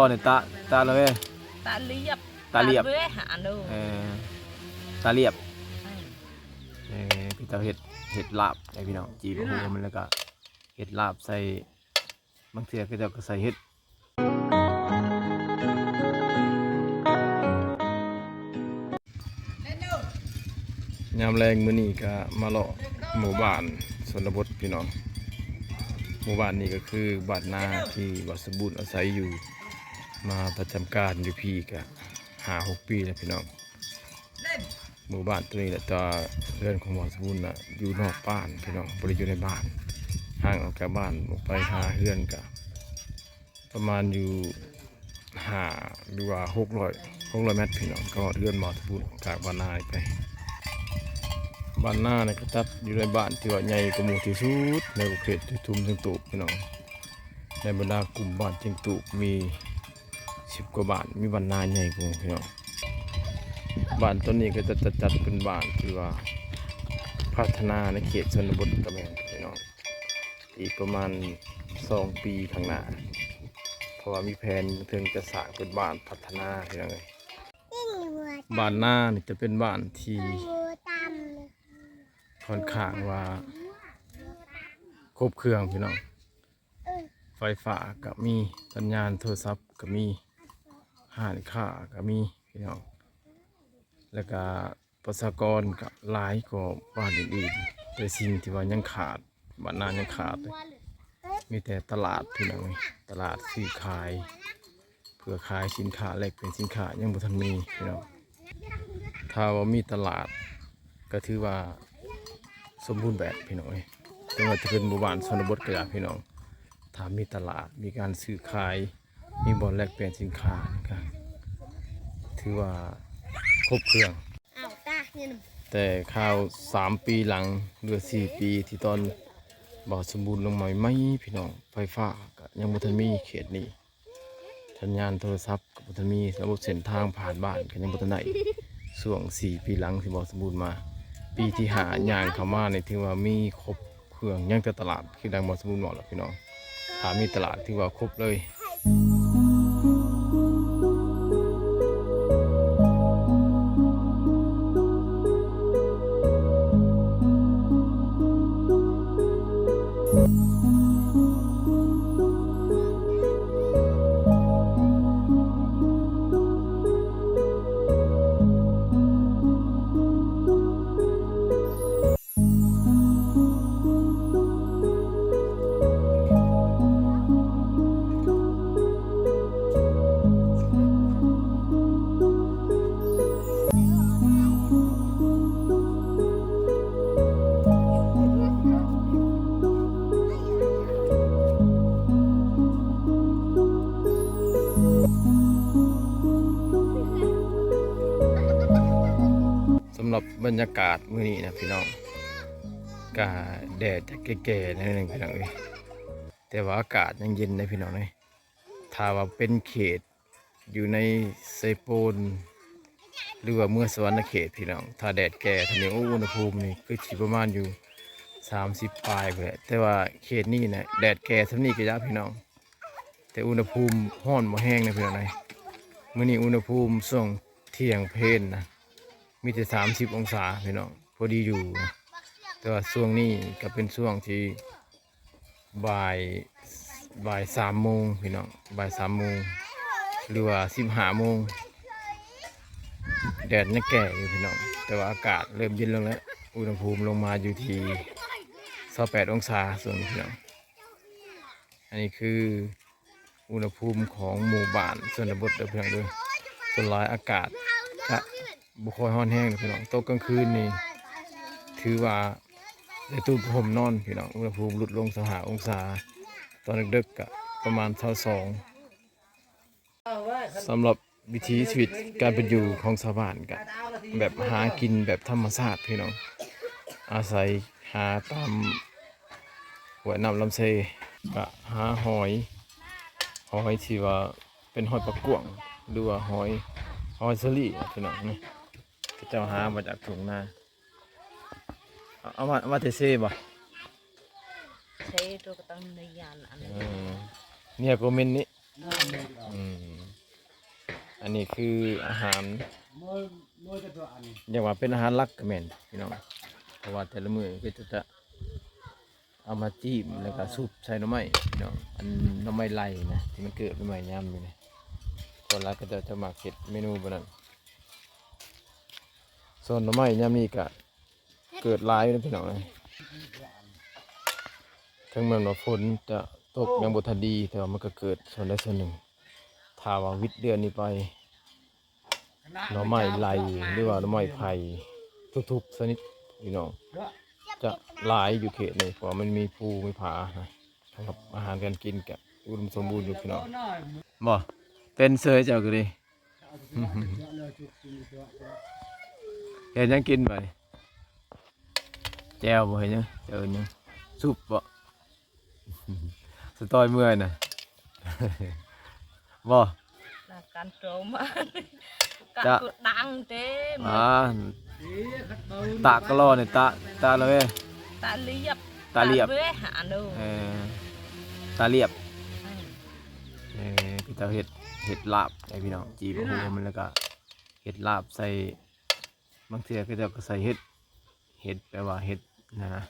ตอนนี้ตาเลยตาเรียบ ตาเรียบ เว้ยหาดู ตาเรียบพี่ตาเห็ดลาบไอพี่น้องจีบหูมันแล้วก็เห็ดลาบใส่บางเทีก็จะใส่เห็ดยามแรงมื้อนี้ก็มาเลาะหมู่บ้านชนบทพี่น้องหมู่บ้านนี้ก็คือบ้านนาที่วัดสมบูรณ์อาศัยอยู่มาประจำการอยู่พี่ก็5-6 ปีแล้วพี่น้องหมู่บ้านตัวนี้แหละตัวเรือนของวัดสมบูรณ์น่ะอยู่นอกบ้านพี่น้องบ่ได้อยู่ในบ้านห่างออกจากบ้านออกไปหาเรือนก็ประมาณอยู่หรือว่า600 เมตรพี่น้องก็เรือนวัดสมบูรณ์จากบ้านนาไปบ้านนาเนี่ยก็จัดอยู่ในบ้านที่ว่าใหญ่กว่าหมู่ที่สุดในเขตทุ่มเชียงตูบพี่น้องในบรรดากลุ่มบ้านเชียงตูบมี10 กว่าบ้านมีบ้านนาใหญ่กว่าพี่น้องบ้านต้นนี้ก็จะจัดเป็นบ้านที่ว่าพัฒนาในเขตชนบทกระแมงพี่น้องอีกประมาณ2 ปีข้างหน้าเพราะว่ามีแผนถึงจะสร้างเป็นบ้านพัฒนาพี่น้องเลยบ้านนานี่จะเป็นบ้านที่ค่อนข้างว่าครบเครื่องพี่น้องไฟฟ้าก็มีสัญญาณโทรศัพท์ก็มีห้างค้าก็มีพี่น้องแล้วก็ประชากรก็หลายกว่าบ้านอื่นๆแต่สิ่งที่ว่ายังขาดบ้านนายังขาดเลยมีแต่ตลาดพี่น้องตลาดซื้อขายเพื่อขายสินค้าแลกเปลี่ยนสินค้ายังบ่ทันมีพี่น้องถ้าว่ามีตลาดก็ถือว่าสมบูรณ์แบบพี่น้องแต่ว่าจะเป็นหมู่บ้านชนบทก็อยากพี่น้องถ้ามีตลาดมีการซื้อขายมีบ่อนแลกเปลี่ยนสินค้านะครับถือว่าครบเครื่องแต่ข่าว3 ปีหลังหรือ4 ปีที่ตอนบ่อสมบูรณ์ลงมาไม่พี่น้องไฟฟ้าก็ยังบ่ทันมีเขตนี้สัญญาณโทรศัพท์ก็บ่ทันมีระบบเส้นทางผ่านบ้านก็ยังบ่ทันได้ช่วง4 ปีหลังที่บ่อสมบูรณ์มาปีที่5ย่างเข้ามาในที่ว่ามีครบเครื่องยังแต่ตลาดคือดังบ่อสมบูรณ์หมดแล้วพี่น้องถ้ามีตลาดที่ว่าครบเลยสำหรับบรรยากาศมื้อนี้นะพี่น้องกาแดดจะแก่ๆนิดนึงพี่น้องแต่ว่าอากาศยังเย็นนะพี่น้องเลยถ้าว่าเป็นเขตอยู่ในไซโปนหรือว่าเมื่อสวรรณเขตพี่น้องถ้าแดดแก่ทำให้อุณหภูมินี่คือที่ประมาณอยู่30 ปลายไปแหละแต่ว่าเขตนี้นะแดดแก่ทำนี้ก็ยากพี่น้องแต่อุณหภูมิร้อนบ่แห้งนะพี่น้องเลยมื้อนี้อุณหภูมิช่วงเที่ยงเพลนนะมีแต่30 องศาพี่น้องพอดีอยู่แต่ว่าช่วงนี้ก็เป็นช่วงที่บ่าย 3 โมงพี่น้องบ่าย 3 โมงหรือว่า15 โมงแดดยังแก่อยู่พี่น้องแต่ว่าอากาศเริ่มเย็นลงแล้วอุณหภูมิลงมาอยู่ที่28 องศาส่วนพี่น้องอันนี้คืออุณหภูมิของหมู่บ้านชนบทเพียงด้วยส่วนหลายอากาศจะบุคอยห้อนแห้งพี่น้องตกกลางคืนนี่ถือว่าในตู้ผมนอนพี่น้องอุณหภูมิลดลง25 องศาตอนดึกๆก็ประมาณ22สำหรับวิถีชีวิตการเป็นอยู่ของชาวบ้านก็แบบหากินแบบธรรมชาติพี่น้องอาศัยหาตามห้วยน้ำลำเซก็หาหอยที่ว่าเป็นหอยปลากั่วหรือว่าหอยสลี่พี่น้องนี่เจ้าหามาจากถุงนาเอามาเทเซ่บ่ใช้ตัวกระตังในยานอันนี้ เนี่ยก็มินนี้ อืมอันนี้คืออาหารอย่างว่าเป็นอาหารหลักก็แม่นพี่น้องเพราะว่าแต่ละมื้อก็จะเอามาจิ้มแล้วก็ซุปใส่หน่อไม้พี่น้องอันหน่อไม้ไล่นะที่มันเกิดใหม่ๆยามอยู่นี่คนละก็จะมักเฮ็ดเมนูแบบนั้นส่วนหน่อไม้ยามนี้ก็เกิดหลายอยู่นะพี่น้องเอ้ยถึงแม้ว่าฝนจะตกยังบ่ทันดีแต่ว่ามันก็เกิดส่วนใดส่วนหนึ่งถ้าว่าวิทย์เดือนนี้ไปหน่อไม้ไล่หรือว่าหน่อไม้ไผ่ทุกๆชนิดพี่น้องจะหลายอยู่เขตนี้เพราะว่ามันมีภูมีผานะสำหรับอาหารการกินก็อุดมสมบูรณ์อยู่พี่น้องบ่เป็นเสยเจ้าก็ดี เห็นยังกินไปแจวบ่เห็นยังเจอยังซุปบ่ สตอยเมื่อยน่ะ บ่ là can trộm can tuột đắng thế อ่าตะกะลอเนี่ยตะเลย ta liệp Ta liệp. với hạ đâu ตาเรียบพี่เจ้าเห็ดลาบไอพี่น้องจีบโอ้โหมันแล้วก็เห็ดลาบใส่บางเทีก็จะใส่เห็ดแปลว่าเห็ดนะ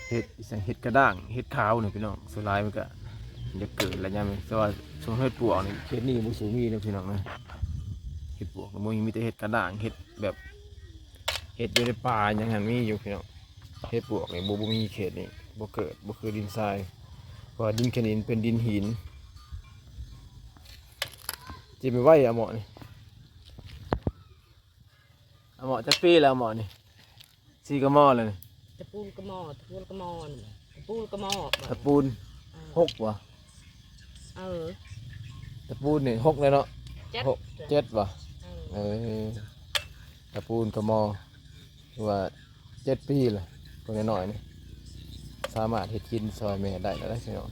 เห็ดอีสานเห็ดกระด้างเห็ดขาวเนี่ยพี่น้องสุดท้ายมันก็จะเกิดอะไรอย่างเงี้ยแต่ว่าช่วงเห็ดปวกนี่เห็ดนี่มันสูงมีนะพี่น้องนะเห็ดปวกมันมีแต่เห็ดกระด้างเห็ดแบบเห็ดอยู่ในป่าอย่างนั้นมีอยู่พี่น้องเห็ดปวกนี่บ่มีเขตนี่บ่เกิดบ่คือดินทรายเพราะว่าดินแค่นี้เป็นดินหินจีไปไหวอะหมอนี่อะหมอจักปีแล้วหมอนี่ซีกระหมอเลยนี่ ตะปูนกระหมอตะปูนกระหมอตะปูนกระหมอ ตะปูนหกวะ ตะปูนนี่หกเลยเนาะ chết หกเจ็ดวะ ừ. เออตะปูนกระหมอคือว่า7 ปีเลยตัวน้อยๆนี่สามารถเฮ็ดกินซอยแม่ได้แล้วได้สิเนาะ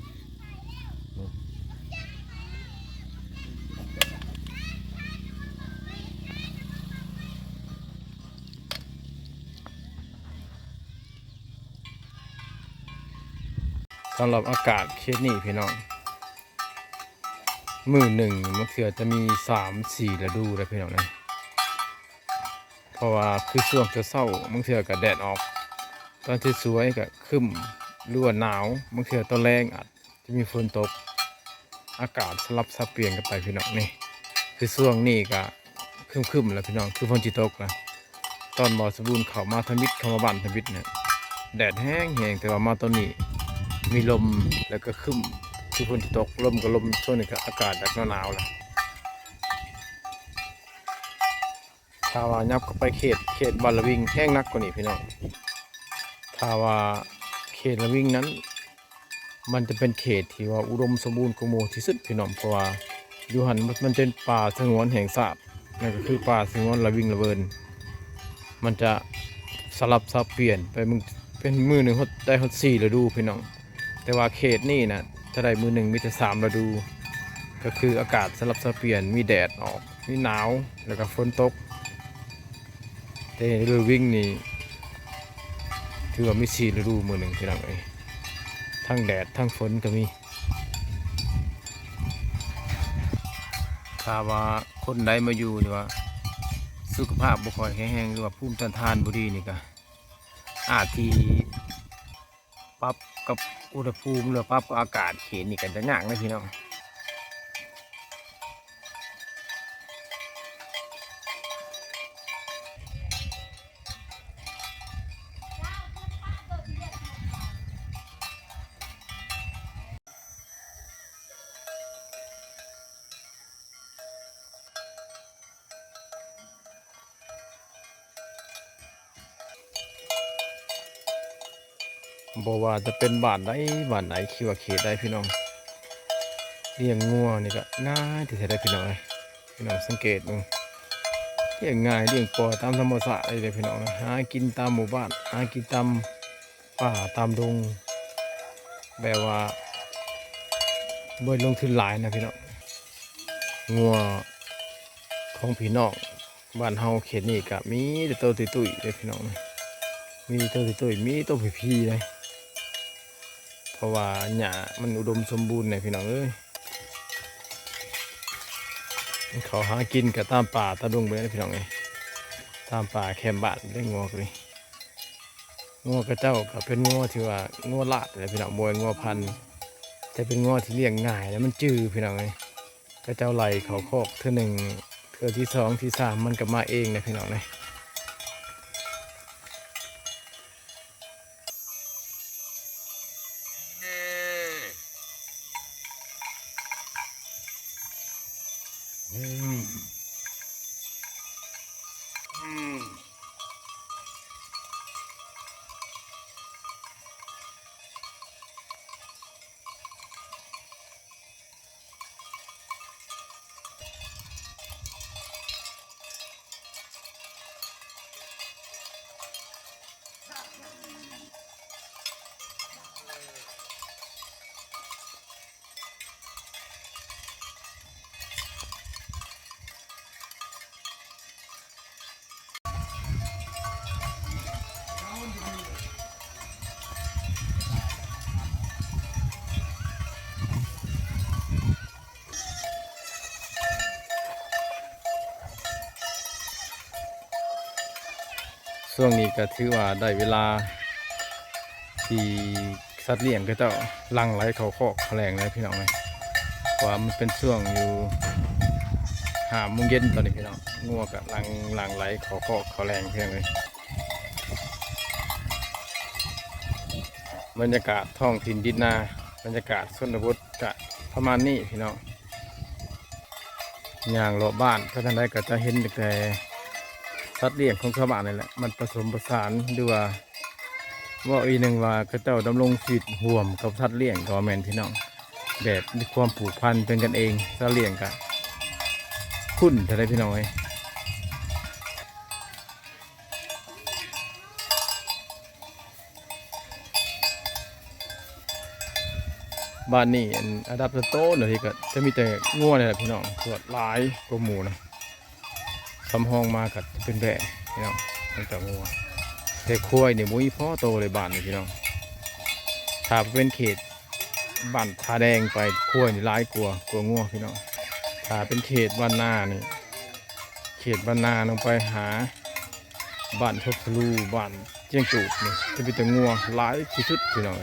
สำหรับอากาศเขตนี้พี่น้องมื้อหนึ่งมันเสือจะมี3-4ฤดูเลยพี่น้องนะเพราะว่าคือช่วงเช้ามันเสือกับแดดออกตอนที่สวยกับครึ้มหรือว่าหนาวมันเสือตอนแรงอาจจะมีฝนตกอากาศสลับสับเปลี่ยนกันไปพี่น้องนี่คือช่วงนี้ก็ครึ้มๆแล้วพี่น้องคือฝนจิตกนะตอนบ่อสมบูรณ์เข้ามาทมิตรเข้ามาบ้านทมิตรเนี่ยแดดแห้งแต่ว่ามาตอนนี้มีลมแล้วก็ครึ้มคือฝนจิตกลมก็ลมช่วงนี้ก็อากาศแบบหนาวๆแล้วถ้าว่ายับเข้าไปเขตบานละวิงแห้งนักกว่านี้พี่น้องถ้าว่าเขตละวิงนั้นมันจะเป็นเขตที่ว่าอุดมสมบูรณ์กว่าหมู่ที่สุดพี่น้องเพราะว่าอยู่หันมันเป็นป่าสงวนแห่งชาตินั่นก็คือป่าสงวนละวิงละเวินมันจะสลับซับเปลี่ยนไปมึงเป็นมือหนึ่งได้หด4 ฤดูพี่น้องแต่ว่าเขตนี่นะถ้าได้มือหนึ่งมีแต่3 ฤดูก็คืออากาศสลับซับเปลี่ยนมีแดดออกมีหนาวแล้วก็ฝนตกแต่ฤดูวิ่งนี่ถือว่ามี4 ฤดูมือหนึ่งพี่น้องเอ้ยทั้งแดดทั้งฝนก็มีถ้าว่าคนใดมาอยู่หรือว่าสุขภาพบ่ค่อยแข็งแรงหรือว่าภูมิต้านทานบ่ดีนี่ก็อาจที่ปรับกับอุณหภูมิหรือปรับกับอากาศเขตนี่ก็จะยากนะพี่น้อง บอกว่าจะเป็นบ้านไหนคิดว่าเขตได้พี่น้องเลี้ยงงัวนี่ก็ง่ายที่จะได้พี่น้องเลยพี่น้องสังเกตดูเลี้ยงง่ายเลี้ยงปล่อยตามธรรมชาติเลยพี่น้องหากินตามหมู่บ้านหากินตามป่าตามดงแบบว่าบ่ลงทุนหลายนะพี่น้องงัวของพี่น้องบ้านเฮาเขตนี้ก็มีแต่ตัวตุ้ยๆเลยพี่น้องมีตัวตุ้ยๆมีตัวผีๆเลย เพราะว่าหญ้ามันอุดมสมบูรณ์เนี่ยพี่น้องเอ้ยเขาหากินกับตามป่าตาดงไปนะพี่น้องเอ้ยตามป่าแคมบ้านได้งัวกันเลยงัวกระเจ้าก็เป็นงัวที่ว่างัวลาดเลยพี่น้องบวยงัวพันธุ์แต่เป็นงัวที่เลี้ยงง่ายแล้วมันจื้อพี่น้องเอ้ยกระเจ้าไหลเขาคอกเทื่อหนึ่งเทื่อที่สองที่สามมันก็มาเองนะพี่น้องเลยช่วงนี้ก็ถือว่าได้เวลาที่สัตว์เลี้ยงก็จะหลั่งไหลเขาคอกเขาแรงเลยพี่น้องเลยเพราะว่ามันเป็นช่วงอยู่5 โมงเย็นตอนนี้พี่น้องงัวกับหลั่งไหลเขาคอกเขาแรงเพียงเลยบรรยากาศท้องถิ่นดินนาบรรยากาศชนบทกะประมาณนี้พี่น้องอย่างรอบบ้านถ้าท่านใดก็จะเห็นแต่สัตว์เลี้ยงของชาวบ้านนี่แหละมันผสมผสานด้วยว่าอีหนึ่งว่าก็เจ้าดำรงชีวิตร่วมกับสัตว์เลี้ยงก็แม่นพี่น้องแบบมีความผูกพันเป็นกันเองสัตว์เลี้ยงกะคุ้นแต่ได้พี่น้องเอ้ยบ้านนี้อันดับโตๆเลยก็จะมีแต่งัวนี่แหละพี่น้องส่วนหลายกว่าหมูนะสำห้องมากัเป็นแบะพี่น้องมันจะงัวแต่ควายเนี่ยมุ้ยพ่อโตเลยบ้านนี่พี่น้องถ้าเป็นเขตบ้านทาแดงไปควายนี่ร้ายกลัวงัวพี่น้องถ้าเป็นเขตบ้านนานี่เขตบ้านนาลงไปหาบ้านทบทะลูบ้านเจียงตูบนี่จะเป็นแต่งัวร้ายที่สุดพี่น้อง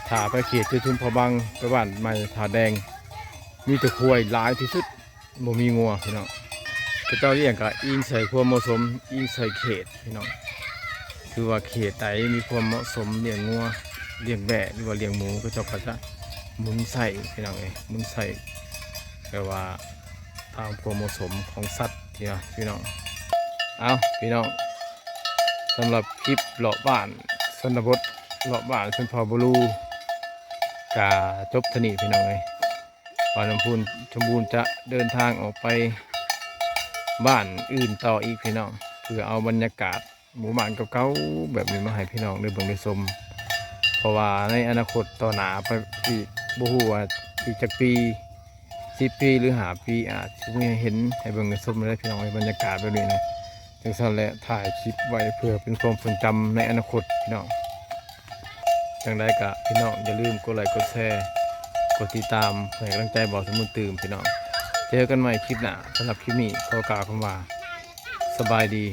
ถ้าไปเขตเจทุมพะบังไปบ้านใหม่ทาแดงมีแต่ควายร้ายที่สุดบ่มีงัวพี่น้องก็เจ้าเลี้ยงก็อิงใส่ความเหมาะสมอิงใส่เขตพี่น้องคือว่าเขตไหนมีความเหมาะสมเลี้ยงงัวเลี้ยงแบะหรือว่าเลี้ยงหมูก็เจ้าก็จะหมุนใส่พี่น้องหมุนใส่แปลว่าตามความเหมาะสมของสัตว์พี่น้องเอาพี่น้องสำหรับคลิปเลาะบ้านชนบทเลาะบ้านชนเผ่าบลูกาจบทนีพี่น้องป่าน้ำพุนชมบูรณ์จะเดินทางออกไปบ้านอื่นต่ออีกพี่น้องเพื่อเอาบรรยากาศหมู่บ้านเก่าๆแบบนี้มาให้พี่น้องได้เบิ่งได้ชมเพราะว่าในอนาคตต่อหน้าไปอีกบ่ฮู้ว่าอีกจักปี10 ปีหรือ5 ปีอาจจะไม่เห็นให้เบิ่งได้ชมได้พี่น้องในบรรยากาศแบบนี้นะจังซั่นแหละถ่ายคลิปไว้เพื่อเป็นความทรงจำในอนาคตพี่น้องจังใดก็พี่น้องอย่าลืมกดไลค์กดแชร์กดติดตามให้กำลังใจบอกสมุนตื่มพี่น้องเจอกันใหม่คลิปหน้าสำหรับคลิปนี้ขอกล่าวคำว่าสบายดี